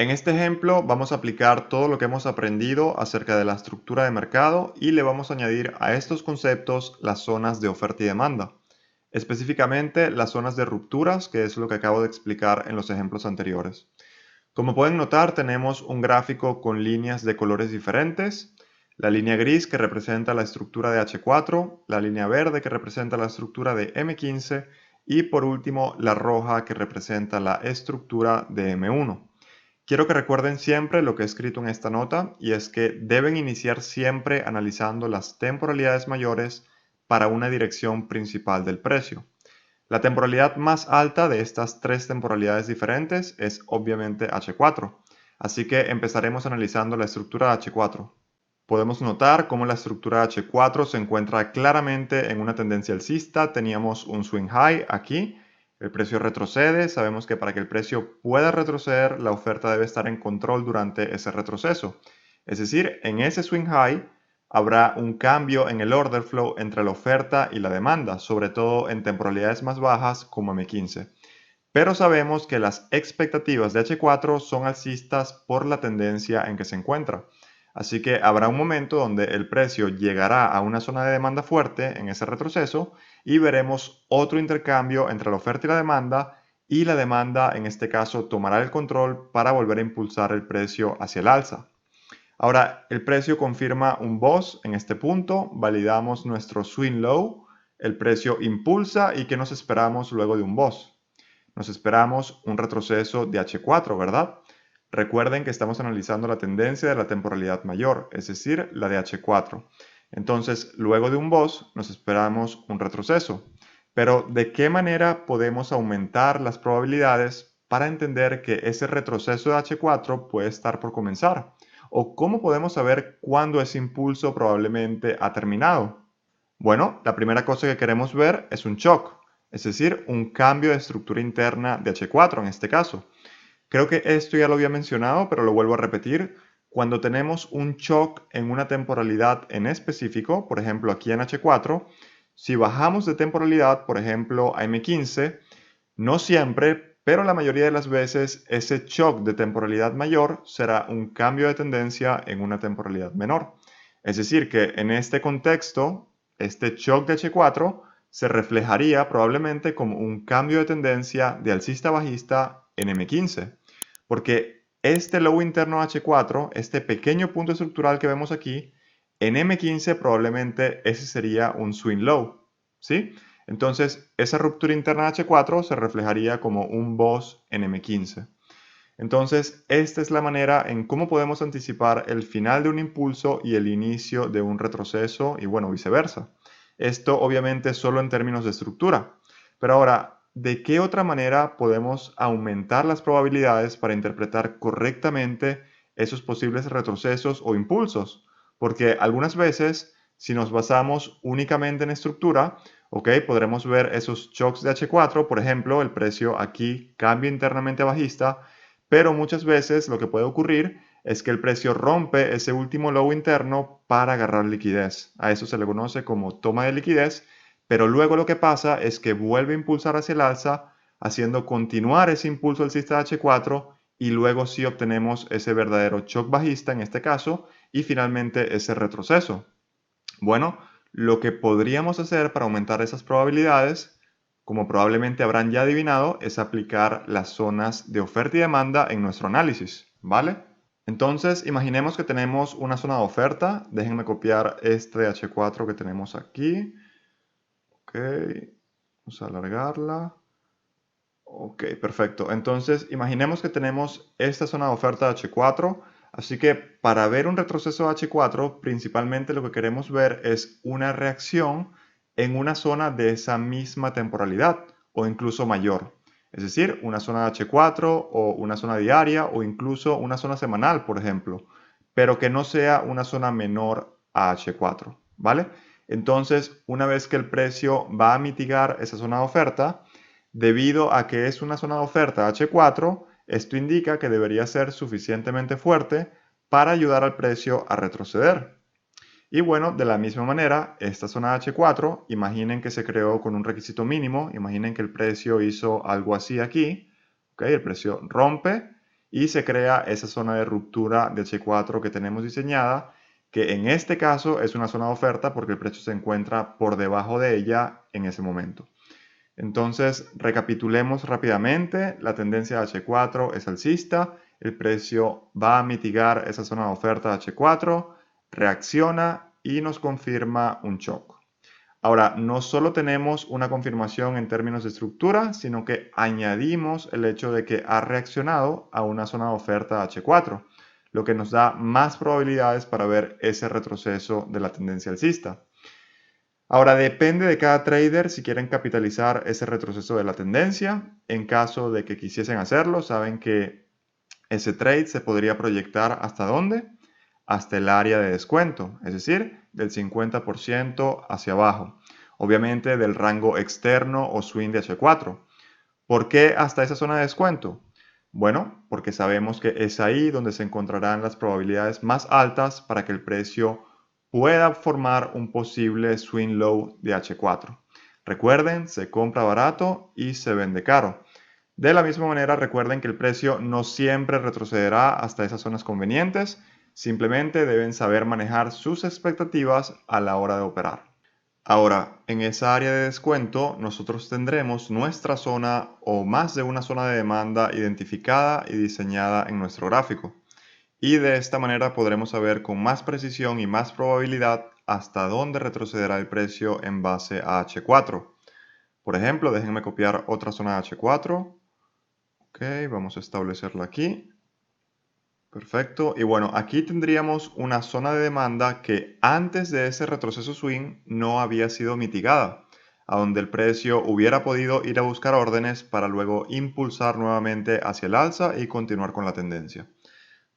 En este ejemplo vamos a aplicar todo lo que hemos aprendido acerca de la estructura de mercado y le vamos a añadir a estos conceptos las zonas de oferta y demanda. Específicamente las zonas de rupturas, que es lo que acabo de explicar en los ejemplos anteriores. Como pueden notar, tenemos un gráfico con líneas de colores diferentes. La línea gris que representa la estructura de H4, la línea verde que representa la estructura de M15 y por último la roja que representa la estructura de M1. Quiero que recuerden siempre lo que he escrito en esta nota y es que deben iniciar siempre analizando las temporalidades mayores para una dirección principal del precio. La temporalidad más alta de estas tres temporalidades diferentes es obviamente H4, así que empezaremos analizando la estructura de H4. Podemos notar cómo la estructura H4 se encuentra claramente en una tendencia alcista. Teníamos un swing high aquí, el precio retrocede, sabemos que para que el precio pueda retroceder, la oferta debe estar en control durante ese retroceso. Es decir, en ese swing high habrá un cambio en el order flow entre la oferta y la demanda, sobre todo en temporalidades más bajas como M15. Pero sabemos que las expectativas de H4 son alcistas por la tendencia en que se encuentra. Así que habrá un momento donde el precio llegará a una zona de demanda fuerte en ese retroceso y veremos otro intercambio entre la oferta y la demanda en este caso tomará el control para volver a impulsar el precio hacia el alza. Ahora el precio confirma un BOS en este punto, validamos nuestro swing low, el precio impulsa y ¿qué nos esperamos luego de un BOS? Nos esperamos un retroceso de H4, ¿verdad? Recuerden que estamos analizando la tendencia de la temporalidad mayor, es decir, la de H4. Entonces, luego de un BOS, nos esperamos un retroceso. Pero, ¿de qué manera podemos aumentar las probabilidades para entender que ese retroceso de H4 puede estar por comenzar? ¿O cómo podemos saber cuándo ese impulso probablemente ha terminado? Bueno, la primera cosa que queremos ver es un shock, es decir, un cambio de estructura interna de H4 en este caso. Creo que esto ya lo había mencionado, pero lo vuelvo a repetir. Cuando tenemos un shock en una temporalidad en específico, por ejemplo aquí en H4, si bajamos de temporalidad, por ejemplo a M15, no siempre, pero la mayoría de las veces ese shock de temporalidad mayor será un cambio de tendencia en una temporalidad menor. Es decir, que en este contexto, este shock de H4 se reflejaría probablemente como un cambio de tendencia de alcista a bajista en M15, porque este low interno H4, este pequeño punto estructural que vemos aquí, en M15 probablemente ese sería un swing low, ¿sí? Entonces, esa ruptura interna H4 se reflejaría como un BOS en M15. Entonces, esta es la manera en cómo podemos anticipar el final de un impulso y el inicio de un retroceso y bueno, viceversa. Esto obviamente solo en términos de estructura. Pero ahora, ¿de qué otra manera podemos aumentar las probabilidades para interpretar correctamente esos posibles retrocesos o impulsos? Porque algunas veces, si nos basamos únicamente en estructura, ok, podremos ver esos shocks de H4, por ejemplo, el precio aquí cambia internamente a bajista, pero muchas veces lo que puede ocurrir es que el precio rompe ese último low interno para agarrar liquidez. A eso se le conoce como toma de liquidez, pero luego lo que pasa es que vuelve a impulsar hacia el alza, haciendo continuar ese impulso alcista de H4 y luego sí obtenemos ese verdadero shock bajista en este caso y finalmente ese retroceso. Bueno, lo que podríamos hacer para aumentar esas probabilidades, como probablemente habrán ya adivinado, es aplicar las zonas de oferta y demanda en nuestro análisis, ¿vale? Entonces, imaginemos que tenemos una zona de oferta. Déjenme copiar este H4 que tenemos aquí. Ok, vamos a alargarla. Ok, perfecto. Entonces, imaginemos que tenemos esta zona de oferta H4. Así que para ver un retroceso H4, principalmente lo que queremos ver es una reacción en una zona de esa misma temporalidad o incluso mayor. Es decir, una zona de H4 o una zona diaria o incluso una zona semanal, por ejemplo, pero que no sea una zona menor a H4, ¿vale? Entonces, una vez que el precio va a mitigar esa zona de oferta, debido a que es una zona de oferta H4, esto indica que debería ser suficientemente fuerte para ayudar al precio a retroceder. Y bueno, de la misma manera, esta zona H4, imaginen que se creó con un requisito mínimo, imaginen que el precio hizo algo así aquí, ¿okay? El precio rompe y se crea esa zona de ruptura de H4 que tenemos diseñada, que en este caso es una zona de oferta porque el precio se encuentra por debajo de ella en ese momento. Entonces, recapitulemos rápidamente, la tendencia de H4 es alcista, el precio va a mitigar esa zona de oferta de H4, reacciona y nos confirma un shock. Ahora, no solo tenemos una confirmación en términos de estructura, sino que añadimos el hecho de que ha reaccionado a una zona de oferta H4, lo que nos da más probabilidades para ver ese retroceso de la tendencia alcista. Ahora, depende de cada trader si quieren capitalizar ese retroceso de la tendencia. En caso de que quisiesen hacerlo, saben que ese trade se podría proyectar ¿hasta dónde? Hasta el área de descuento, es decir, del 50% hacia abajo. Obviamente del rango externo o swing de H4. ¿Por qué hasta esa zona de descuento? Bueno, porque sabemos que es ahí donde se encontrarán las probabilidades más altas para que el precio pueda formar un posible swing low de H4. Recuerden, se compra barato y se vende caro. De la misma manera, recuerden que el precio no siempre retrocederá hasta esas zonas convenientes, simplemente deben saber manejar sus expectativas a la hora de operar. Ahora, en esa área de descuento, nosotros tendremos nuestra zona o más de una zona de demanda identificada y diseñada en nuestro gráfico. Y de esta manera podremos saber con más precisión y más probabilidad hasta dónde retrocederá el precio en base a H4. Por ejemplo, déjenme copiar otra zona de H4. Ok, vamos a establecerla aquí. Perfecto. Y bueno, aquí tendríamos una zona de demanda que antes de ese retroceso swing no había sido mitigada, a donde el precio hubiera podido ir a buscar órdenes para luego impulsar nuevamente hacia el alza y continuar con la tendencia.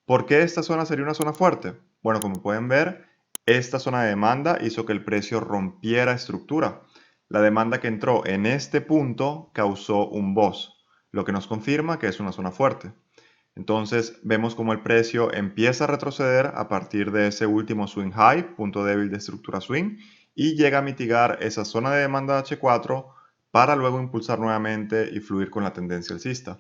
¿Por qué esta zona sería una zona fuerte? Bueno, como pueden ver, esta zona de demanda hizo que el precio rompiera estructura. La demanda que entró en este punto causó un BOS, lo que nos confirma que es una zona fuerte. Entonces vemos como el precio empieza a retroceder a partir de ese último swing high, punto débil de estructura swing, y llega a mitigar esa zona de demanda H4 para luego impulsar nuevamente y fluir con la tendencia alcista.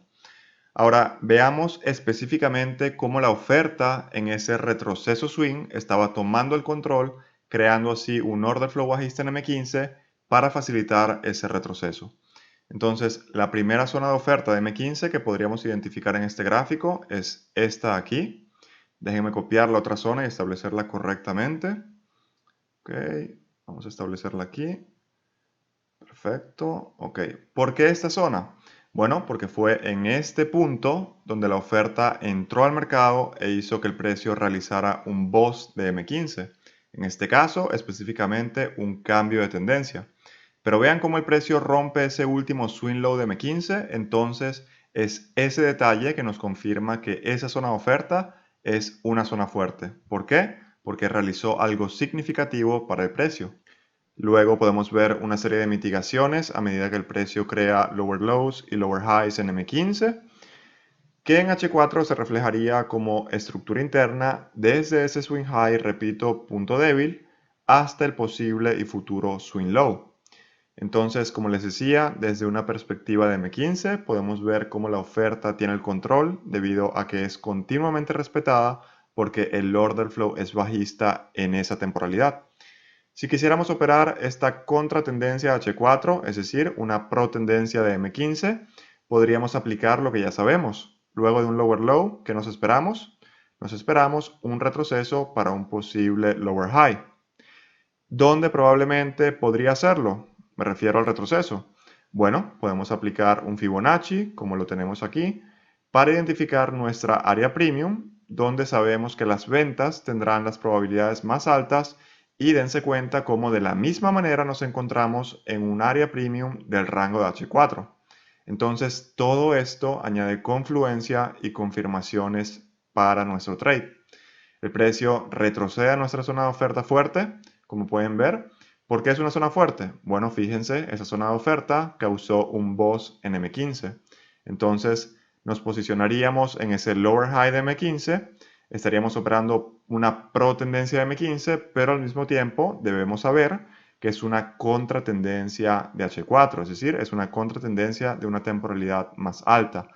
Ahora veamos específicamente cómo la oferta en ese retroceso swing estaba tomando el control, creando así un order flow bajista en M15 para facilitar ese retroceso. Entonces, la primera zona de oferta de M15 que podríamos identificar en este gráfico es esta aquí. Déjenme copiar la otra zona y establecerla correctamente. Ok, vamos a establecerla aquí. Perfecto. Ok, ¿por qué esta zona? Bueno, porque fue en este punto donde la oferta entró al mercado e hizo que el precio realizara un BOS de M15. En este caso, específicamente, un cambio de tendencia. Pero vean cómo el precio rompe ese último swing low de M15, entonces es ese detalle que nos confirma que esa zona de oferta es una zona fuerte. ¿Por qué? Porque realizó algo significativo para el precio. Luego podemos ver una serie de mitigaciones a medida que el precio crea lower lows y lower highs en M15, que en H4 se reflejaría como estructura interna desde ese swing high, repito, punto débil, hasta el posible y futuro swing low. Entonces, como les decía, desde una perspectiva de M15 podemos ver cómo la oferta tiene el control debido a que es continuamente respetada porque el order flow es bajista en esa temporalidad. Si quisiéramos operar esta contratendencia H4, es decir, una protendencia de M15, podríamos aplicar lo que ya sabemos. Luego de un lower low, ¿qué nos esperamos? Nos esperamos un retroceso para un posible lower high. ¿Dónde probablemente podría hacerlo? Me refiero al retroceso. Bueno, podemos aplicar un Fibonacci, como lo tenemos aquí, para identificar nuestra área premium, donde sabemos que las ventas tendrán las probabilidades más altas y dense cuenta cómo de la misma manera nos encontramos en un área premium del rango de H4. Entonces, todo esto añade confluencia y confirmaciones para nuestro trade. El precio retrocede a nuestra zona de oferta fuerte, como pueden ver. ¿Por qué es una zona fuerte? Bueno, fíjense, esa zona de oferta causó un BOS en M15. Entonces, nos posicionaríamos en ese lower high de M15, estaríamos operando una pro tendencia de M15, pero al mismo tiempo debemos saber que es una contratendencia de H4, es decir, es una contratendencia de una temporalidad más alta.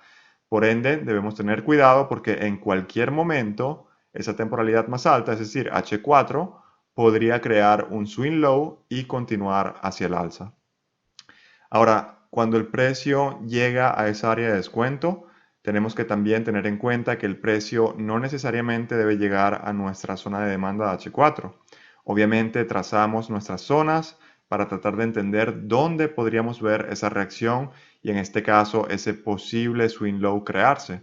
Por ende, debemos tener cuidado porque en cualquier momento esa temporalidad más alta, es decir, H4, podría crear un swing low y continuar hacia el alza. Ahora, cuando el precio llega a esa área de descuento, tenemos que también tener en cuenta que el precio no necesariamente debe llegar a nuestra zona de demanda de H4. Obviamente trazamos nuestras zonas para tratar de entender dónde podríamos ver esa reacción y en este caso ese posible swing low crearse.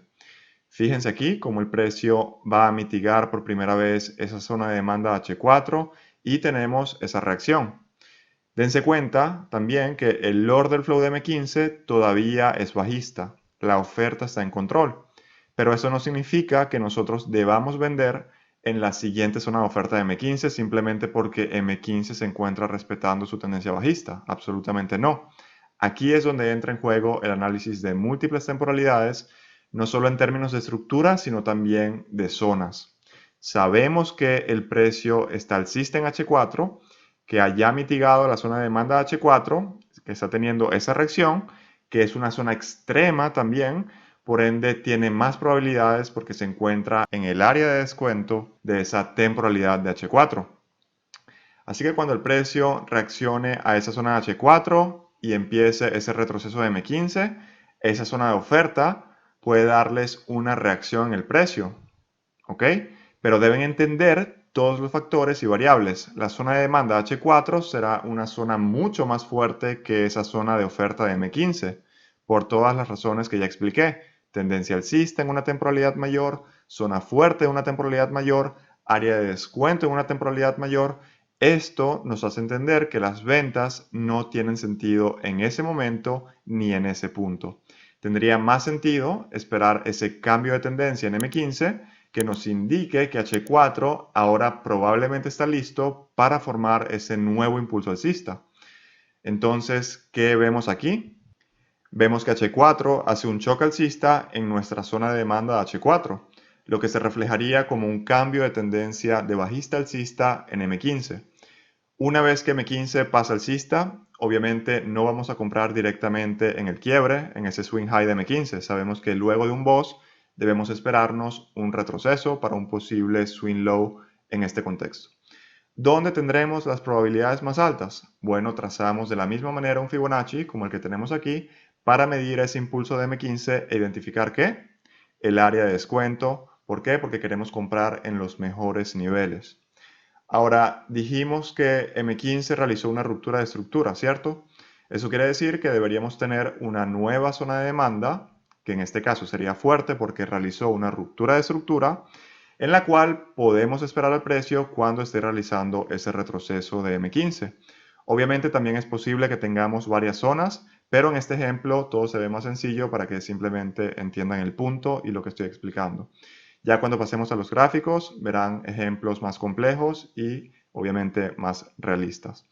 Fíjense aquí cómo el precio va a mitigar por primera vez esa zona de demanda H4 y tenemos esa reacción. Dense cuenta también que el order flow de M15 todavía es bajista, la oferta está en control, pero eso no significa que nosotros debamos vender en la siguiente zona de oferta de M15 simplemente porque M15 se encuentra respetando su tendencia bajista, absolutamente no. Aquí es donde entra en juego el análisis de múltiples temporalidades, no solo en términos de estructura, sino también de zonas. Sabemos que el precio está alcista en H4, que haya mitigado la zona de demanda H4, que está teniendo esa reacción, que es una zona extrema también, por ende tiene más probabilidades porque se encuentra en el área de descuento de esa temporalidad de H4. Así que cuando el precio reaccione a esa zona de H4 y empiece ese retroceso de M15, esa zona de oferta puede darles una reacción en el precio, ¿ok? Pero deben entender todos los factores y variables. La zona de demanda H4 será una zona mucho más fuerte que esa zona de oferta de M15, por todas las razones que ya expliqué. Tendencia alcista en una temporalidad mayor, zona fuerte en una temporalidad mayor, área de descuento en una temporalidad mayor. Esto nos hace entender que las ventas no tienen sentido en ese momento ni en ese punto. Tendría más sentido esperar ese cambio de tendencia en M15 que nos indique que H4 ahora probablemente está listo para formar ese nuevo impulso alcista. Entonces, ¿qué vemos aquí? Vemos que H4 hace un choque alcista en nuestra zona de demanda de H4, lo que se reflejaría como un cambio de tendencia de bajista alcista en M15. Una vez que M15 pasa alcista, obviamente no vamos a comprar directamente en el quiebre, en ese swing high de M15. Sabemos que luego de un boss debemos esperarnos un retroceso para un posible swing low en este contexto. ¿Dónde tendremos las probabilidades más altas? Bueno, trazamos de la misma manera un Fibonacci como el que tenemos aquí para medir ese impulso de M15 e identificar ¿qué? El área de descuento. ¿Por qué? Porque queremos comprar en los mejores niveles. Ahora, dijimos que M15 realizó una ruptura de estructura, ¿cierto? Eso quiere decir que deberíamos tener una nueva zona de demanda, que en este caso sería fuerte porque realizó una ruptura de estructura, en la cual podemos esperar al precio cuando esté realizando ese retroceso de M15. Obviamente también es posible que tengamos varias zonas, pero en este ejemplo todo se ve más sencillo para que simplemente entiendan el punto y lo que estoy explicando. Ya cuando pasemos a los gráficos, verán ejemplos más complejos y obviamente más realistas.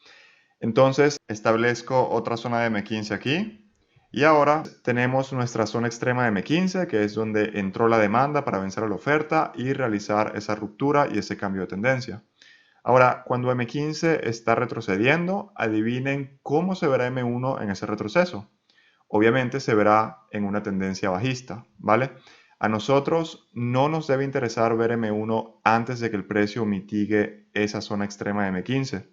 Entonces, establezco otra zona de M15 aquí. Y ahora tenemos nuestra zona extrema de M15, que es donde entró la demanda para vencer a la oferta y realizar esa ruptura y ese cambio de tendencia. Ahora, cuando M15 está retrocediendo, adivinen cómo se verá M1 en ese retroceso. Obviamente se verá en una tendencia bajista, ¿vale? A nosotros no nos debe interesar ver M1 antes de que el precio mitigue esa zona extrema de M15.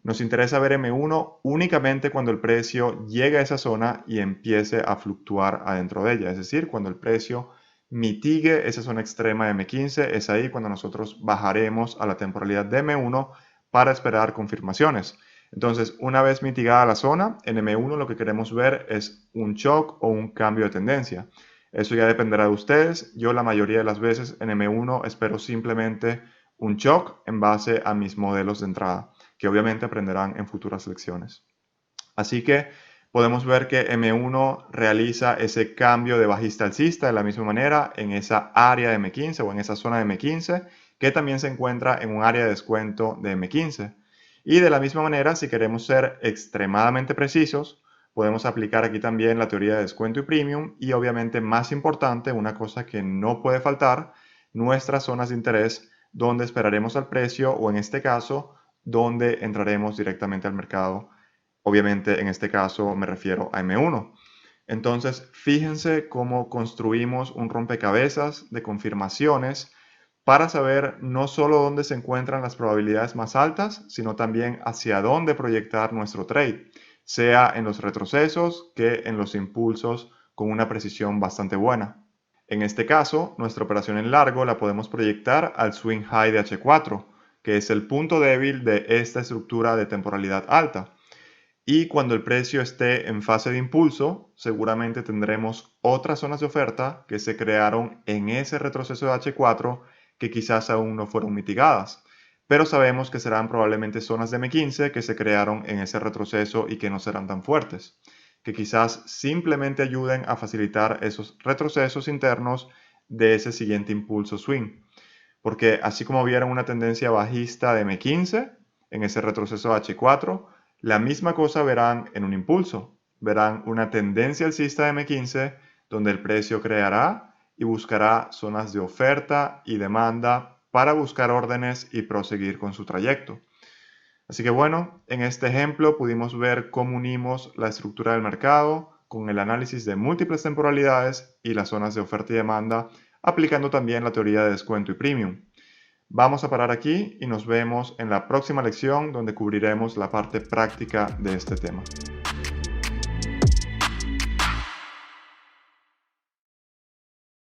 Nos interesa ver M1 únicamente cuando el precio llegue a esa zona y empiece a fluctuar adentro de ella. Es decir, cuando el precio mitigue esa zona extrema de M15, es ahí cuando nosotros bajaremos a la temporalidad de M1 para esperar confirmaciones. Entonces, una vez mitigada la zona, en M1 lo que queremos ver es un shock o un cambio de tendencia. Eso ya dependerá de ustedes. Yo la mayoría de las veces en M1 espero simplemente un shock en base a mis modelos de entrada, que obviamente aprenderán en futuras lecciones. Así que podemos ver que M1 realiza ese cambio de bajista alcista de la misma manera en esa área de M15 o en esa zona de M15 que también se encuentra en un área de descuento de M15. Y de la misma manera, si queremos ser extremadamente precisos, podemos aplicar aquí también la teoría de descuento y premium y obviamente más importante, una cosa que no puede faltar, nuestras zonas de interés donde esperaremos al precio o en este caso donde entraremos directamente al mercado. Obviamente en este caso me refiero a M1. Entonces, fíjense cómo construimos un rompecabezas de confirmaciones para saber no solo dónde se encuentran las probabilidades más altas, sino también hacia dónde proyectar nuestro trade, sea en los retrocesos que en los impulsos con una precisión bastante buena. En este caso, nuestra operación en largo la podemos proyectar al swing high de H4, que es el punto débil de esta estructura de temporalidad alta. Y cuando el precio esté en fase de impulso, seguramente tendremos otras zonas de oferta que se crearon en ese retroceso de H4 que quizás aún no fueron mitigadas. Pero sabemos que serán probablemente zonas de M15 que se crearon en ese retroceso y que no serán tan fuertes, que quizás simplemente ayuden a facilitar esos retrocesos internos de ese siguiente impulso swing. Porque así como vieron una tendencia bajista de M15 en ese retroceso H4, la misma cosa verán en un impulso. Verán una tendencia alcista de M15 donde el precio creará y buscará zonas de oferta y demanda para buscar órdenes y proseguir con su trayecto. Así que bueno, en este ejemplo pudimos ver cómo unimos la estructura del mercado con el análisis de múltiples temporalidades y las zonas de oferta y demanda, aplicando también la teoría de descuento y premium. Vamos a parar aquí y nos vemos en la próxima lección donde cubriremos la parte práctica de este tema.